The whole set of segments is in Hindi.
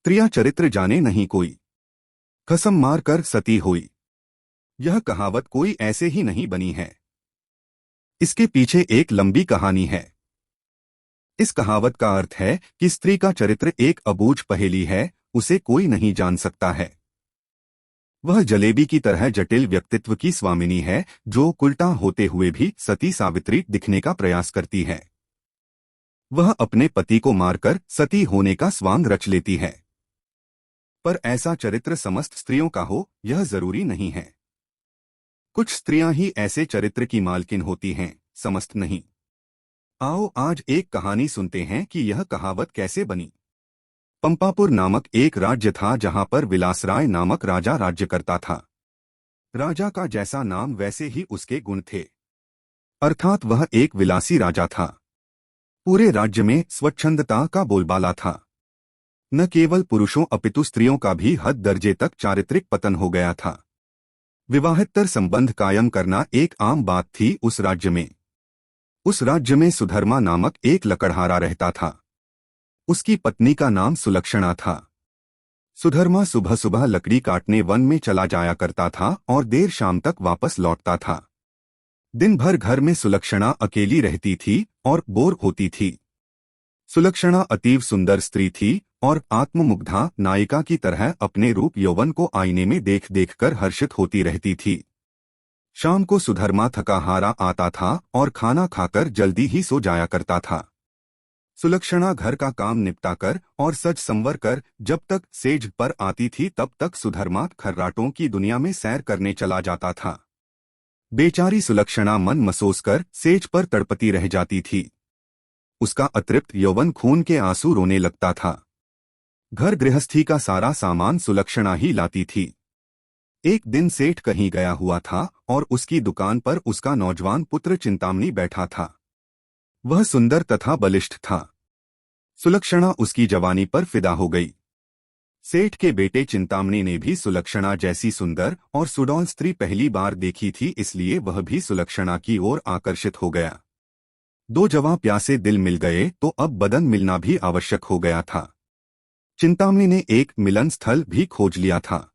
स्त्रियां चरित्र जाने नहीं कोई, कसम मार कर सती हुई। यह कहावत कोई ऐसे ही नहीं बनी है। इसके पीछे एक लंबी कहानी है। इस कहावत का अर्थ है कि स्त्री का चरित्र एक अबूझ पहेली है, उसे कोई नहीं जान सकता है। वह जलेबी की तरह जटिल व्यक्तित्व की स्वामिनी है, जो उल्टा होते हुए भी सती सावित्री दिखने का प्रयास करती है। वह अपने पति को मारकर सती होने का स्वांग रच लेती है। पर ऐसा चरित्र समस्त स्त्रियों का हो, यह जरूरी नहीं है। कुछ स्त्रियां ही ऐसे चरित्र की मालकिन होती हैं, समस्त नहीं। आओ आज एक कहानी सुनते हैं कि यह कहावत कैसे बनी। पंपापुर नामक एक राज्य था जहां पर विलासराय नामक राजा राज्य करता था। राजा का जैसा नाम वैसे ही उसके गुण थे, अर्थात वह एक विलासी राजा था। पूरे राज्य में स्वच्छंदता का बोलबाला था। न केवल पुरुषों अपितु स्त्रियों का भी हद दर्जे तक चारित्रिक पतन हो गया था। विवाहेतर संबंध कायम करना एक आम बात थी उस राज्य में। उस राज्य में सुधर्मा नामक एक लकड़हारा रहता था। उसकी पत्नी का नाम सुलक्षणा था। सुधर्मा सुबह सुबह लकड़ी काटने वन में चला जाया करता था और देर शाम तक वापस लौटता था। दिन भर घर में सुलक्षणा अकेली रहती थी और बोर होती थी। सुलक्षणा अतीव सुंदर स्त्री थी और आत्ममुग्धा नायिका की तरह अपने रूप यौवन को आईने में देख देख कर हर्षित होती रहती थी। शाम को सुधर्मा थका हारा आता था और खाना खाकर जल्दी ही सो जाया करता था। सुलक्षणा घर का काम निपटाकर और सज संवर कर जब तक सेज पर आती थी तब तक सुधर्मा खर्राटों की दुनिया में सैर करने चला जाता था। बेचारी सुलक्षणा मन मसोस कर सेज पर तड़पती रह जाती थी। उसका अतृप्त यौवन खून के आंसू रोने लगता था। घर गृहस्थी का सारा सामान सुलक्षणा ही लाती थी। एक दिन सेठ कहीं गया हुआ था और उसकी दुकान पर उसका नौजवान पुत्र चिंतामणि बैठा था। वह सुंदर तथा बलिष्ठ था। सुलक्षणा उसकी जवानी पर फिदा हो गई। सेठ के बेटे चिंतामणि ने भी सुलक्षणा जैसी सुंदर और सुडौल स्त्री पहली बार देखी थी, इसलिए वह भी सुलक्षणा की ओर आकर्षित हो गया। दो जवां प्यासे दिल मिल गए तो अब बदन मिलना भी आवश्यक हो गया था। चिंतामणि ने एक मिलन स्थल भी खोज लिया था।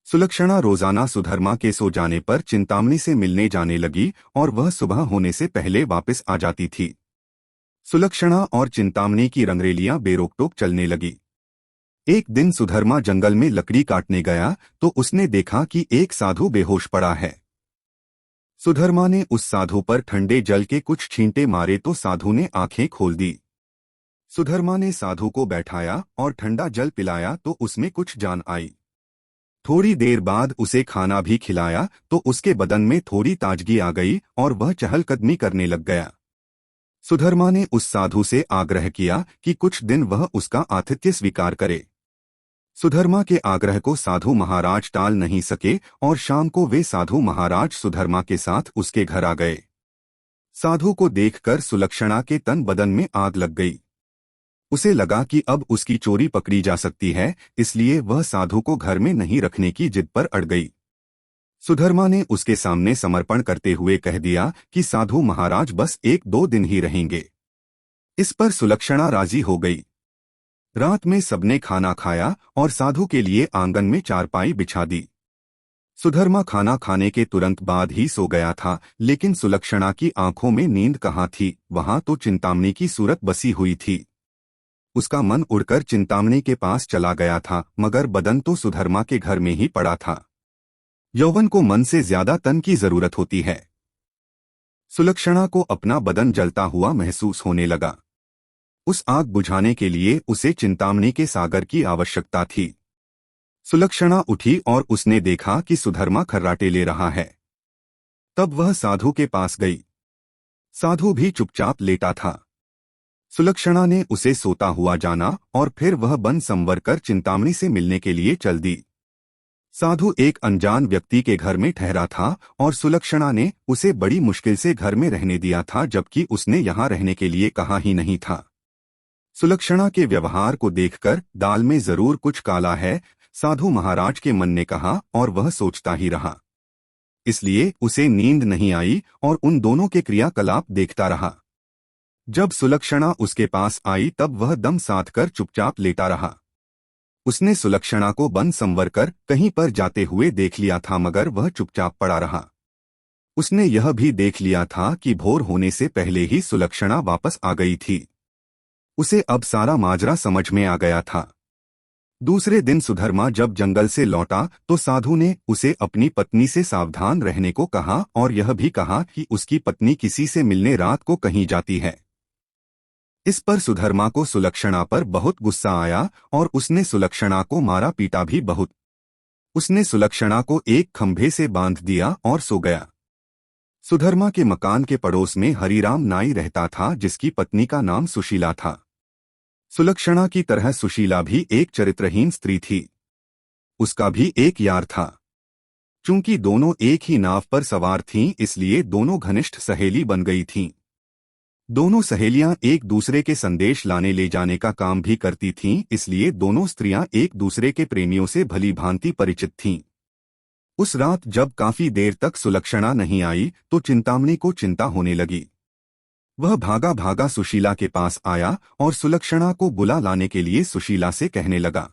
सुलक्षणा रोजाना सुधर्मा के सो जाने पर चिंतामणि से मिलने जाने लगी और वह सुबह होने से पहले वापस आ जाती थी। सुलक्षणा और चिंतामणि की रंगरेलियां बेरोक-टोक चलने लगी। एक दिन सुधर्मा जंगल में लकड़ी काटने गया तो उसने देखा कि एक साधु बेहोश पड़ा है। सुधर्मा ने उस साधु पर ठंडे जल के कुछ छींटे मारे तो साधु ने आंखें खोल दी। सुधर्मा ने साधु को बैठाया और ठंडा जल पिलाया तो उसमें कुछ जान आई। थोड़ी देर बाद उसे खाना भी खिलाया तो उसके बदन में थोड़ी ताजगी आ गई और वह चहलकदमी करने लग गया। सुधर्मा ने उस साधु से आग्रह किया कि कुछ दिन वह उसका आतिथ्य स्वीकार करे। सुधर्मा के आग्रह को साधु महाराज टाल नहीं सके और शाम को वे साधु महाराज सुधर्मा के साथ उसके घर आ गए। साधु को देखकर सुलक्षणा के तन बदन में आग लग गई। उसे लगा कि अब उसकी चोरी पकड़ी जा सकती है, इसलिए वह साधु को घर में नहीं रखने की जिद पर अड़ गई। सुधर्मा ने उसके सामने समर्पण करते हुए कह दिया कि साधु महाराज बस 1-2 दिन ही रहेंगे। इस पर सुलक्षणा राजी हो गई। रात में सबने खाना खाया और साधु के लिए आंगन में चारपाई बिछा दी। सुधर्मा खाना खाने के तुरंत बाद ही सो गया था, लेकिन सुलक्षणा की आंखों में नींद कहाँ थी, वहां तो चिंतामणि की सूरत बसी हुई थी। उसका मन उड़कर चिंतामणि के पास चला गया था, मगर बदन तो सुधर्मा के घर में ही पड़ा था। यौवन को मन से ज्यादा तन की जरूरत होती है। सुलक्षणा को अपना बदन जलता हुआ महसूस होने लगा। उस आग बुझाने के लिए उसे चिंतामणि के सागर की आवश्यकता थी। सुलक्षणा उठी और उसने देखा कि सुधर्मा खर्राटे ले रहा है। तब वह साधु के पास गई। साधु भी चुपचाप लेटा था। सुलक्षणा ने उसे सोता हुआ जाना और फिर वह बन संवर कर चिंतामणि से मिलने के लिए चल दी। साधु एक अनजान व्यक्ति के घर में ठहरा था और सुलक्षणा ने उसे बड़ी मुश्किल से घर में रहने दिया था, जबकि उसने यहाँ रहने के लिए कहा ही नहीं था। सुलक्षणा के व्यवहार को देखकर दाल में जरूर कुछ काला है, साधु महाराज के मन ने कहा और वह सोचता ही रहा। इसलिए उसे नींद नहीं आई और उन दोनों के क्रियाकलाप देखता रहा। जब सुलक्षणा उसके पास आई तब वह दम साध कर चुपचाप लेटा रहा। उसने सुलक्षणा को बन संवर कर कहीं पर जाते हुए देख लिया था, मगर वह चुपचाप पड़ा रहा। उसने यह भी देख लिया था कि भोर होने से पहले ही सुलक्षणा वापस आ गई थी। उसे अब सारा माजरा समझ में आ गया था। दूसरे दिन सुधर्मा जब जंगल से लौटा तो साधु ने उसे अपनी पत्नी से सावधान रहने को कहा और यह भी कहा कि उसकी पत्नी किसी से मिलने रात को कहीं जाती है। इस पर सुधर्मा को सुलक्षणा पर बहुत गुस्सा आया और उसने सुलक्षणा को मारा पीटा भी बहुत। उसने सुलक्षणा को एक खंभे से बांध दिया और सो गया। सुधर्मा के मकान के पड़ोस में हरिराम नाई रहता था, जिसकी पत्नी का नाम सुशीला था। सुलक्षणा की तरह सुशीला भी एक चरित्रहीन स्त्री थी। उसका भी एक यार था। चूंकि दोनों एक ही नाव पर सवार थीं, इसलिए दोनों घनिष्ठ सहेली बन गई थीं। दोनों सहेलियां एक दूसरे के संदेश लाने ले जाने का काम भी करती थीं, इसलिए दोनों स्त्रियां एक दूसरे के प्रेमियों से भली भांति परिचित थीं। उस रात जब काफी देर तक सुलक्षणा नहीं आई तो चिंतामणि को चिंता होने लगी। वह भागा भागा सुशीला के पास आया और सुलक्षणा को बुला लाने के लिए सुशीला से कहने लगा।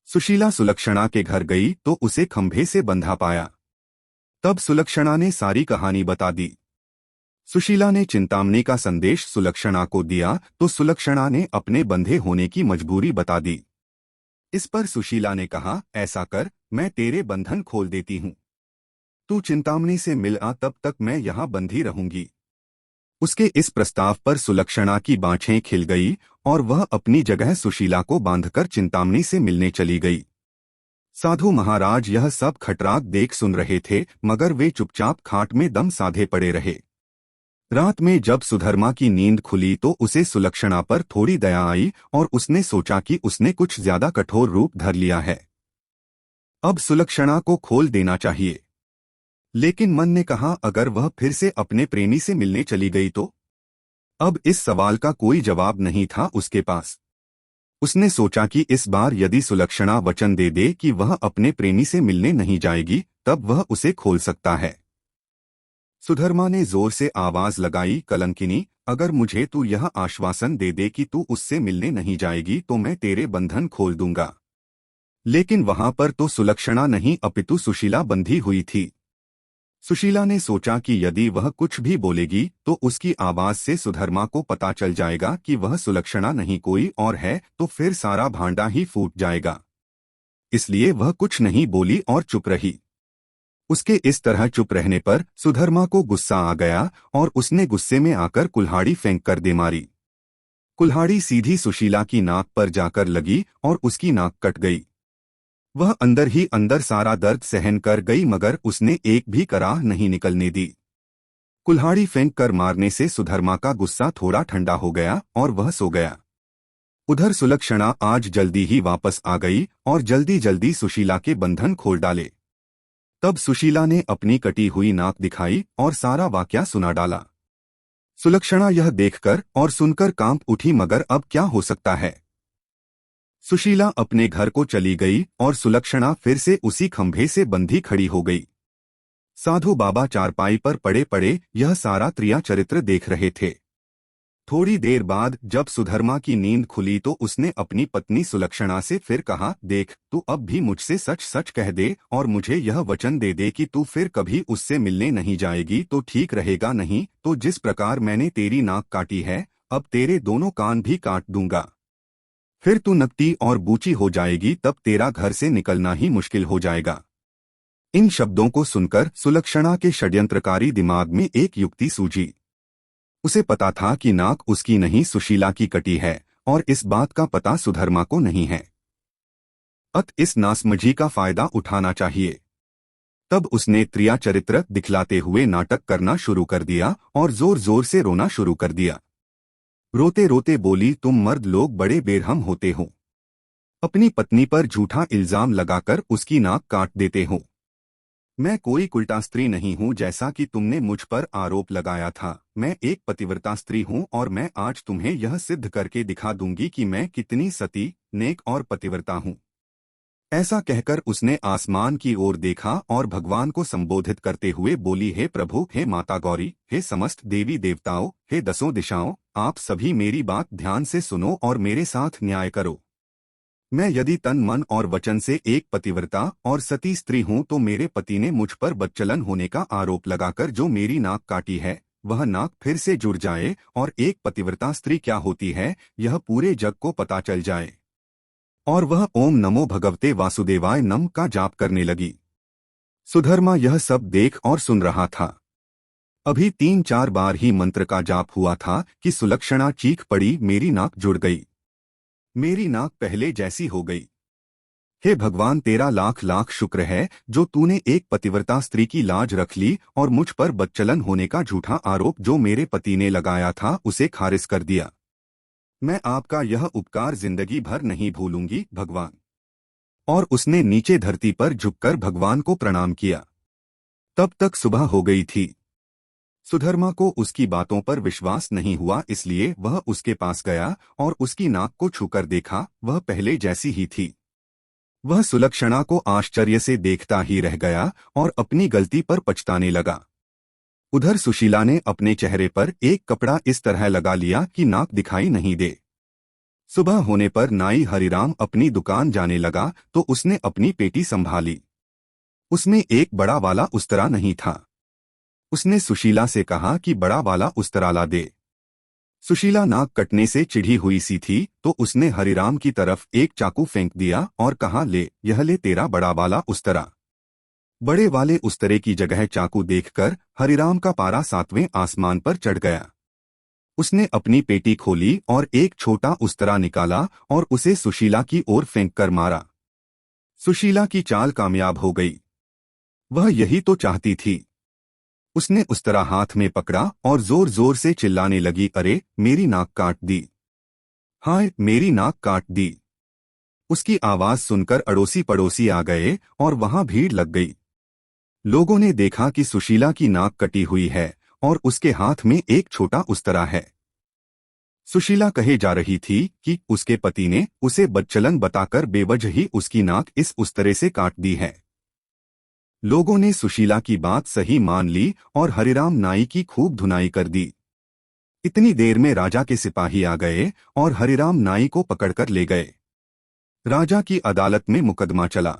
सुशीला सुलक्षणा के घर गई तो उसे खंभे से बंधा पाया। तब सुलक्षणा ने सारी कहानी बता दी। सुशीला ने चिंतामणि का संदेश सुलक्षणा को दिया तो सुलक्षणा ने अपने बंधे होने की मजबूरी बता दी। इस पर सुशीला ने कहा, ऐसा कर, मैं तेरे बंधन खोल देती हूँ। तू चिंतामणि से मिल आ, तब तक मैं यहाँ बंधी रहूंगी। उसके इस प्रस्ताव पर सुलक्षणा की बाँछें खिल गई और वह अपनी जगह सुशीला को बांधकर चिंतामणि से मिलने चली गई। साधु महाराज यह सब खटराग देख सुन रहे थे, मगर वे चुपचाप खाट में दम साधे पड़े रहे। रात में जब सुधर्मा की नींद खुली तो उसे सुलक्षणा पर थोड़ी दया आई और उसने सोचा कि उसने कुछ ज्यादा कठोर रूप धर लिया है। अब सुलक्षणा को खोल देना चाहिए। लेकिन मन ने कहा, अगर वह फिर से अपने प्रेमी से मिलने चली गई तो? अब इस सवाल का कोई जवाब नहीं था उसके पास। उसने सोचा कि इस बार यदि सुलक्षणा वचन दे दे कि वह अपने प्रेमी से मिलने नहीं जाएगी, तब वह उसे खोल सकता है। सुधर्मा ने जोर से आवाज लगाई, कलंकिनी, अगर मुझे तू यह आश्वासन दे दे कि तू उससे मिलने नहीं जाएगी तो मैं तेरे बंधन खोल दूंगा। लेकिन वहां पर तो सुलक्षणा नहीं अपितु सुशीला बंधी हुई थी। सुशीला ने सोचा कि यदि वह कुछ भी बोलेगी तो उसकी आवाज से सुधर्मा को पता चल जाएगा कि वह सुलक्षणा नहीं कोई और है, तो फिर सारा भांडा ही फूट जाएगा। इसलिए वह कुछ नहीं बोली और चुप रही। उसके इस तरह चुप रहने पर सुधर्मा को गुस्सा आ गया और उसने गुस्से में आकर कुल्हाड़ी फेंक कर दे मारी। कुल्हाड़ी सीधी सुशीला की नाक पर जाकर लगी और उसकी नाक कट गई। वह अंदर ही अंदर सारा दर्द सहन कर गई, मगर उसने एक भी कराह नहीं निकलने दी। कुल्हाड़ी फेंक कर मारने से सुधर्मा का गुस्सा थोड़ा ठंडा हो गया और वह सो गया। उधर सुलक्षणा आज जल्दी ही वापस आ गई और जल्दी जल्दी सुशीला के बंधन खोल डाले। तब सुशीला ने अपनी कटी हुई नाक दिखाई और सारा वाकया सुना डाला। सुलक्षणा यह देखकर और सुनकर कांप उठी, मगर अब क्या हो सकता है। सुशीला अपने घर को चली गई और सुलक्षणा फिर से उसी खंभे से बंधी खड़ी हो गई। साधु बाबा चारपाई पर पड़े पड़े यह सारा त्रिया चरित्र देख रहे थे। थोड़ी देर बाद जब सुधर्मा की नींद खुली तो उसने अपनी पत्नी सुलक्षणा से फिर कहा, देख, तू अब भी मुझसे सच सच कह दे और मुझे यह वचन दे दे कि तू फिर कभी उससे मिलने नहीं जाएगी तो ठीक रहेगा, नहीं तो जिस प्रकार मैंने तेरी नाक काटी है, अब तेरे दोनों कान भी काट दूंगा। फिर तू नकटी और बूची हो जाएगी, तब तेरा घर से निकलना ही मुश्किल हो जाएगा। इन शब्दों को सुनकर सुलक्षणा के षड्यंत्रकारी दिमाग में एक युक्ति सूझी। उसे पता था कि नाक उसकी नहीं सुशीला की कटी है और इस बात का पता सुधर्मा को नहीं है। इस नासमझी का फायदा उठाना चाहिए। तब उसने त्रिया चरित्र दिखलाते हुए नाटक करना शुरू कर दिया और जोर जोर से रोना शुरू कर दिया। रोते रोते बोली, तुम मर्द लोग बड़े बेरहम होते हो। अपनी पत्नी पर झूठा इल्जाम लगाकर उसकी नाक काट देते हो। मैं कोई कुल्टा स्त्री नहीं हूँ जैसा कि तुमने मुझ पर आरोप लगाया था। मैं एक पतिव्रता स्त्री हूँ और मैं आज तुम्हें यह सिद्ध करके दिखा दूंगी कि मैं कितनी सती, नेक और पतिव्रता हूँ। ऐसा कहकर उसने आसमान की ओर देखा और भगवान को संबोधित करते हुए बोली, हे प्रभु, हे माता गौरी, हे समस्त देवी देवताओं, हे दसों दिशाओं, आप सभी मेरी बात ध्यान से सुनो और मेरे साथ न्याय करो। मैं यदि तन मन और वचन से एक पतिव्रता और सती स्त्री हूं तो मेरे पति ने मुझ पर बदचलन होने का आरोप लगाकर जो मेरी नाक काटी है वह नाक फिर से जुड़ जाए और एक पतिव्रता स्त्री क्या होती है यह पूरे जग को पता चल जाए। और वह ओम नमो भगवते वासुदेवाय नम का जाप करने लगी। सुधर्मा यह सब देख और सुन रहा था। अभी 3-4 बार ही मंत्र का जाप हुआ था कि सुलक्षणा चीख पड़ी, मेरी नाक जुड़ गई, मेरी नाक पहले जैसी हो गई। हे भगवान, तेरा लाख लाख शुक्र है जो तूने एक पतिव्रता स्त्री की लाज रख ली और मुझ पर बदचलन होने का झूठा आरोप जो मेरे पति ने लगाया था उसे खारिज कर दिया। मैं आपका यह उपकार जिंदगी भर नहीं भूलूंगी भगवान। और उसने नीचे धरती पर झुककर भगवान को प्रणाम किया। तब तक सुबह हो गई थी। सुधर्मा को उसकी बातों पर विश्वास नहीं हुआ, इसलिए वह उसके पास गया और उसकी नाक को छूकर देखा, वह पहले जैसी ही थी। वह सुलक्षणा को आश्चर्य से देखता ही रह गया और अपनी गलती पर पछताने लगा। उधर सुशीला ने अपने चेहरे पर एक कपड़ा इस तरह लगा लिया कि नाक दिखाई नहीं दे। सुबह होने पर नाई हरिराम अपनी दुकान जाने लगा तो उसने अपनी पेटी संभाली। उसमें एक बड़ा वाला उस्तरा नहीं था। उसने सुशीला से कहा कि बड़ा वाला उस्तरा ला दे। सुशीला नाक कटने से चिढ़ी हुई सी थी तो उसने हरिराम की तरफ एक चाकू फेंक दिया और कहा, ले यह ले तेरा बड़ा वाला उस्तरा। बड़े वाले उस्तरे की जगह चाकू देखकर हरिराम का पारा 7वें आसमान पर चढ़ गया। उसने अपनी पेटी खोली और एक छोटा उस्तरा निकाला और उसे सुशीला की ओर फेंककर मारा। सुशीला की चाल कामयाब हो गई। वह यही तो चाहती थी। उसने उस्तरा हाथ में पकड़ा और जोर जोर से चिल्लाने लगी, अरे मेरी नाक काट दी, हाय मेरी नाक काट दी। उसकी आवाज सुनकर अड़ोसी पड़ोसी आ गए और वहां भीड़ लग गई। लोगों ने देखा कि सुशीला की नाक कटी हुई है और उसके हाथ में एक छोटा उस्तरा है। सुशीला कहे जा रही थी कि उसके पति ने उसे बदचलन बताकर बेवजह ही उसकी नाक इस उस्तरे से काट दी है। लोगों ने सुशीला की बात सही मान ली और हरिराम नाई की खूब धुनाई कर दी। इतनी देर में राजा के सिपाही आ गए और हरिराम नाई को पकड़कर ले गए। राजा की अदालत में मुकदमा चला।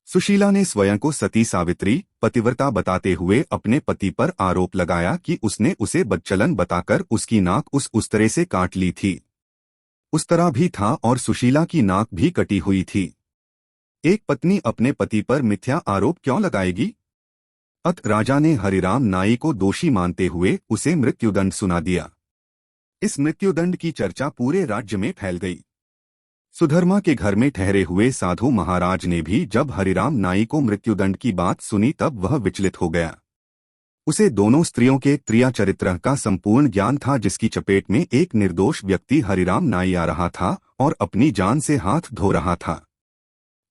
सुशीला ने स्वयं को सती सावित्री पतिव्रता बताते हुए अपने पति पर आरोप लगाया कि उसने उसे बदचलन बताकर उसकी नाक उस उस्तरे से काट ली थी। उस्तरा भी था और सुशीला की नाक भी कटी हुई थी। एक पत्नी अपने पति पर मिथ्या आरोप क्यों लगाएगी? अत राजा ने हरिराम नाई को दोषी मानते हुए उसे मृत्युदंड सुना दिया। इस मृत्युदंड की चर्चा पूरे राज्य में फैल गई। सुधर्मा के घर में ठहरे हुए साधु महाराज ने भी जब हरिराम नाई को मृत्युदंड की बात सुनी तब वह विचलित हो गया। उसे दोनों स्त्रियों के क्रिया चरित्र का संपूर्ण ज्ञान था जिसकी चपेट में एक निर्दोष व्यक्ति हरिराम नाई आ रहा था और अपनी जान से हाथ धो रहा था।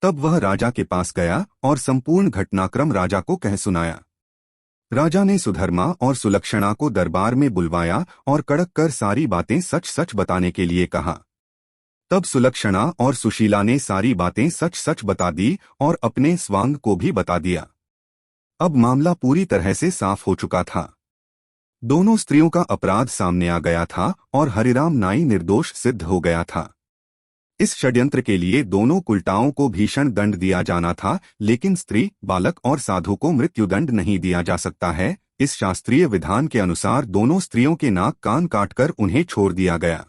तब वह राजा के पास गया और संपूर्ण घटनाक्रम राजा को कह सुनाया। राजा ने सुधर्मा और सुलक्षणा को दरबार में बुलवाया और कड़क कर सारी बातें सच सच बताने के लिए कहा। तब सुलक्षणा और सुशीला ने सारी बातें सच सच बता दी और अपने स्वांग को भी बता दिया। अब मामला पूरी तरह से साफ हो चुका था। दोनों स्त्रियों का अपराध सामने आ गया था और हरिराम नाई निर्दोष सिद्ध हो गया था। इस षड्यंत्र के लिए दोनों कुलटाओं को भीषण दंड दिया जाना था, लेकिन स्त्री, बालक और साधु को मृत्युदंड नहीं दिया जा सकता है। इस शास्त्रीय विधान के अनुसार दोनों स्त्रियों के नाक कान काटकर उन्हें छोड़ दिया गया।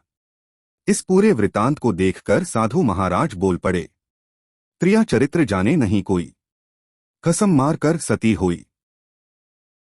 इस पूरे वृतांत को देखकर साधु महाराज बोल पड़े, क्रिया चरित्र जाने नहीं कोई, कसम मार कर सती हुई।